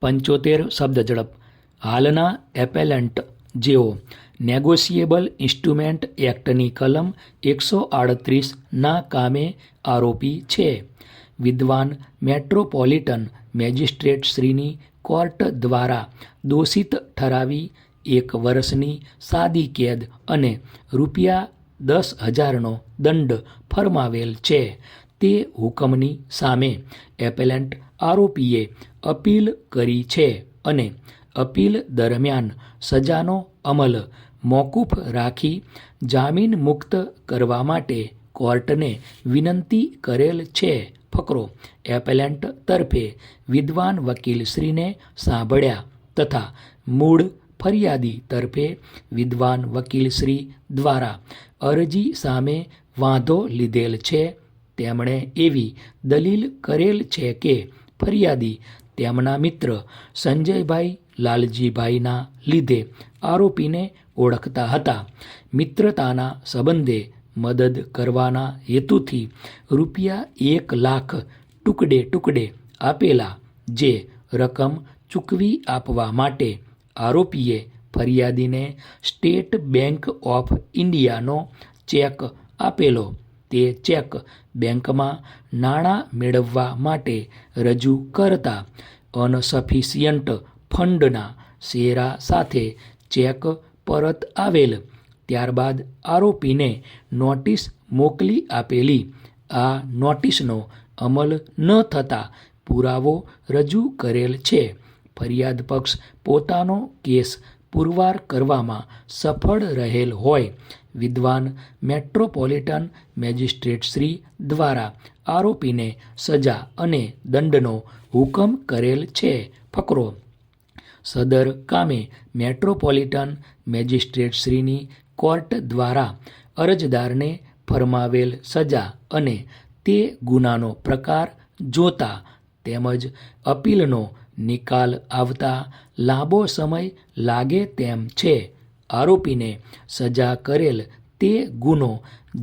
75 શબ્દ ઝડપ. હાલના એપેલન્ટ જેઓ નેગોશિયેબલ ઇન્સ્ટ્રુમેન્ટ એક્ટની કલમ 138ના કામે આરોપી છે. વિદ્વાન મેટ્રોપોલિટન મેજિસ્ટ્રેટશ્રીની કોર્ટ દ્વારા દોષિત ઠરાવી 1 વર્ષની સાદી કેદ અને ₹10,000નો દંડ ફરમાવેલ છે. તે હુકમની સામે એપેલન્ટ આરોપીએ અપીલ કરી છે અને અપીલ દરમિયાન સજાનો અમલ મોકૂફ રાખી જામીન મુક્ત કરવા માટે કોર્ટને વિનંતી કરેલ છે. ફકરો. એપેલન્ટ તરફે વિદ્વાન વકીલશ્રીને સાંભળ્યા તથા મૂળ ફરિયાદી તરફે વિદ્વાન વકીલશ્રી દ્વારા અરજી સામે વાંધો લીધેલ છે. તેમણે એવી દલીલ કરેલ છે કે ફરિયાદી તેમના મિત્ર સંજયભાઈ લાલજીભાઈના લીધે આરોપીને ઓળખતા હતા. મિત્રતાના સંબંધે મદદ કરવાના હેતુથી ₹1 લાખ ટુકડે ટુકડે આપેલા, જે રકમ ચૂકવી આપવા માટે આરોપીએ ફરિયાદીને સ્ટેટ બેંક ઓફ ઇન્ડિયાનો ચેક આપેલો. તે ચેક બેંકમાં નાણાં મેળવવા માટે રજૂ કરતા અનસફિશિયન્ટ ફંડના શેરા સાથે ચેક પરત આવેલ. ત્યારબાદ આરોપીને નોટિસ મોકલી આપેલી. આ નોટિસનો અમલ ન થતાં પુરાવો રજૂ કરેલ છે. ફરિયાદ પક્ષ પોતાનો કેસ પુરવાર કરવામાં સફળ રહેલ હોય વિદ્વાન મેટ્રોપોલિટન મેજિસ્ટ્રેટશ્રી દ્વારા આરોપીને સજા અને દંડનો હુકમ કરેલ છે. ફકરો. સદર કામે મેટ્રોપોલિટન મેજિસ્ટ્રેટશ્રીની કોર્ટ દ્વારા અરજદારને ફરમાવેલ સજા અને તે ગુનાનો પ્રકાર જોતા તેમજ અપીલનો નિકાલ આવતા લાંબો સમય લાગે તેમ છે. આરોપીને સજા કરેલ તે ગુનો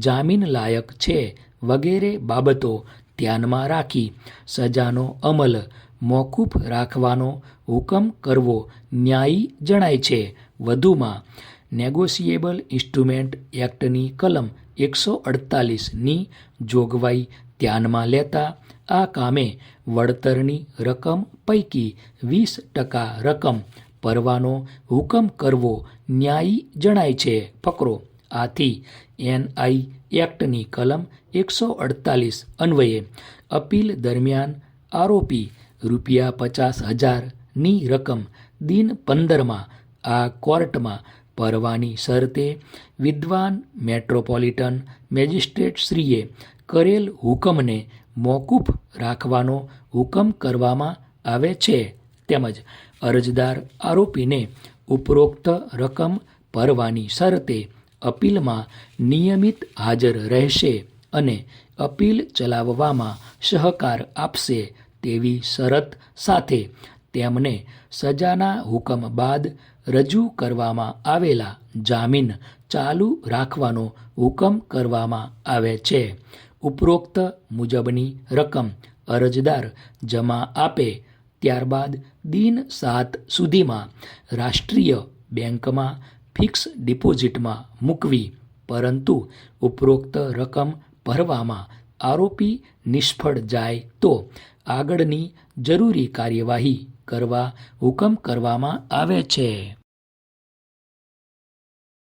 જામીન લાયક છે વગેરે બાબતો ધ્યાનમાં રાખી સજાનો અમલ મોકૂફ રાખવાનો હુકમ કરવો ન્યાયી જણાય છે. વધુમાં નેગોશિયેબલ ઇન્સ્ટ્રુમેન્ટ એક્ટની કલમ 148ની જોગવાઈ ધ્યાનમાં લેતા આ કામે વળતરની રકમ પૈકી 20% રકમ ભરવાનો હુકમ કરવો ન્યાયી જણાય છે. ફકરો. આથી એનઆઈ એક્ટની કલમ 148 અન્વયે અપીલ દરમિયાન આરોપી ₹50,000ની રકમ દિન 15માં આ કોર્ટમાં ભરવાની શરતે વિદ્વાન મેટ્રોપોલિટન મેજિસ્ટ્રેટશ્રીએ કરેલ હુકમને મોકૂફ રાખવાનો હુકમ કરવામાં આવે છે. તેમજ અરજદાર આરોપીને ઉપરોક્ત રકમ ભરવાની શરતે અપીલમાં નિયમિત હાજર રહેશે અને અપીલ ચલાવવામાં સહકાર આપશે તેવી શરત સાથે તેમને સજાના હુકમ બાદ રજૂ કરવામાં આવેલા જામીન ચાલુ રાખવાનો હુકમ કરવામાં આવે છે. ઉપરોક્ત મુજબની રકમ અરજદાર જમા આપે ત્યારબાદ દિન 7 સુધીમાં રાષ્ટ્રીય બેંકમાં ફિક્સ ડિપોઝિટમાં મૂકવી. પરંતુ ઉપરોક્ત રકમ ભરવામાં આરોપી નિષ્ફળ જાય તો આગળની જરૂરી કાર્યવાહી કરવા હુકમ કરવામાં આવે છે.